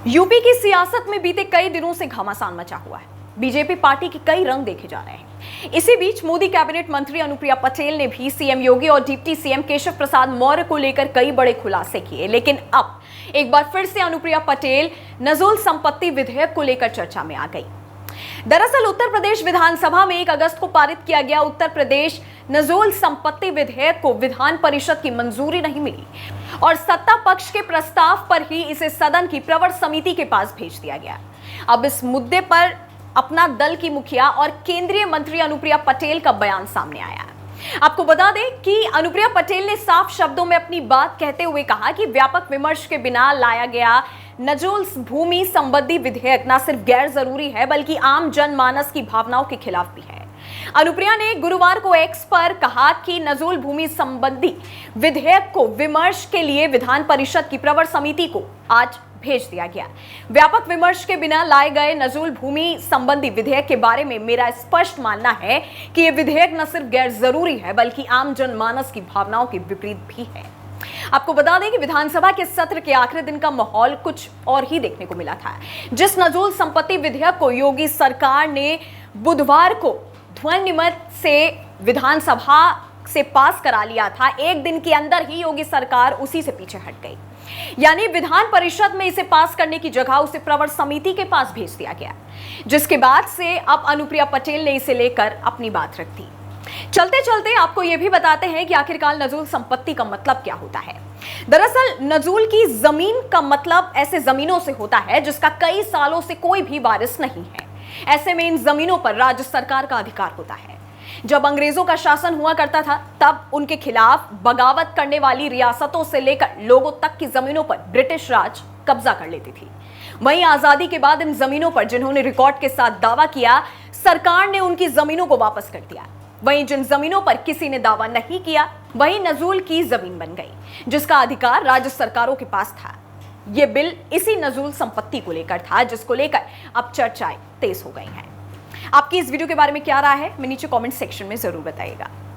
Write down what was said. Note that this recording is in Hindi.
यूपी की सियासत में बीते कई दिनों से घमासान मचा हुआ है। बीजेपी पार्टी के कई रंग देखे जा रहे हैं। इसी बीच मोदी कैबिनेट मंत्री अनुप्रिया पटेल ने भी सीएम योगी और डिप्टी सीएम केशव प्रसाद मौर्य को लेकर कई बड़े खुलासे किए। लेकिन अब एक बार फिर से अनुप्रिया पटेल नजूल संपत्ति विधेयक को लेकर चर्चा में आ गई। दरअसल उत्तर प्रदेश विधानसभा में 1 अगस्त को पारित किया गया उत्तर प्रदेश नजूल संपत्ति विधेयक को विधान परिषद की मंजूरी नहीं मिली और सत्ता पक्ष के प्रस्ताव पर ही इसे सदन की प्रवर समिति के पास भेज दिया गया। अब इस मुद्दे पर अपना दल की मुखिया और केंद्रीय मंत्री अनुप्रिया पटेल का बयान सामने आया है। आपको बता दें कि अनुप्रिया पटेल ने साफ शब्दों में अपनी बात कहते हुए कहा कि व्यापक विमर्श के बिना लाया गया नजूल भूमि संबंधी विधेयक न सिर्फ गैर जरूरी है बल्कि आम जनमानस की भावनाओं के खिलाफ भी है। अनुप्रिया ने गुरुवार को एक्स पर कहा कि नजूल भूमि संबंधी विधेयक को विमर्श के लिए विधान परिषद की प्रवर समिति को आज भेज दिया गया। व्यापक विमर्श के बिना लाए गए नजूल भूमि संबंधी विधेयक के बारे में मेरा स्पष्ट मानना है कि यह विधेयक न सिर्फ गैर जरूरी है बल्कि आम जनमानस की भावनाओं के विपरीत भी है। आपको बता दें कि विधानसभा के सत्र के आखिरी दिन का माहौल कुछ और ही देखने को मिला था। जिस नजूल संपत्ति विधेयक को योगी सरकार ने बुधवार को ध्वनिमत से विधानसभा से पास करा लिया था, एक दिन के अंदर ही योगी सरकार उसी से पीछे हट गई। यानी विधान परिषद में इसे पास करने की जगह उसे प्रवर समिति के पास भेज दिया गया, जिसके बाद से अब अनुप्रिया पटेल ने इसे लेकर अपनी बात रख दी। चलते चलते आपको यह भी बताते हैं कि आखिरकार नजूल संपत्ति का मतलब क्या होता है। दरअसल नजूल की जमीन का मतलब ऐसे जमीनों से होता है जिसका कई सालों से कोई भी वारिस नहीं है। ऐसे में इन जमीनों पर राज्य सरकार का अधिकार होता है। जब अंग्रेजों का शासन हुआ करता था तब उनके खिलाफ बगावत करने वाली रियासतों से लेकर लोगों तक की जमीनों पर ब्रिटिश राज कब्जा कर लेती थी। वहीं आजादी के बाद इन जमीनों पर जिन्होंने रिकॉर्ड के साथ दावा किया, सरकार ने उनकी जमीनों को वापस कर दिया। वहीं जिन जमीनों पर किसी ने दावा नहीं किया वही नजूल की जमीन बन गई, जिसका अधिकार राज्य सरकारों के पास था। यह बिल इसी नजूल संपत्ति को लेकर था, जिसको लेकर अब चर्चाएं तेज हो गई हैं। आपकी इस वीडियो के बारे में क्या राय है, मैं नीचे कमेंट सेक्शन में जरूर बताइएगा।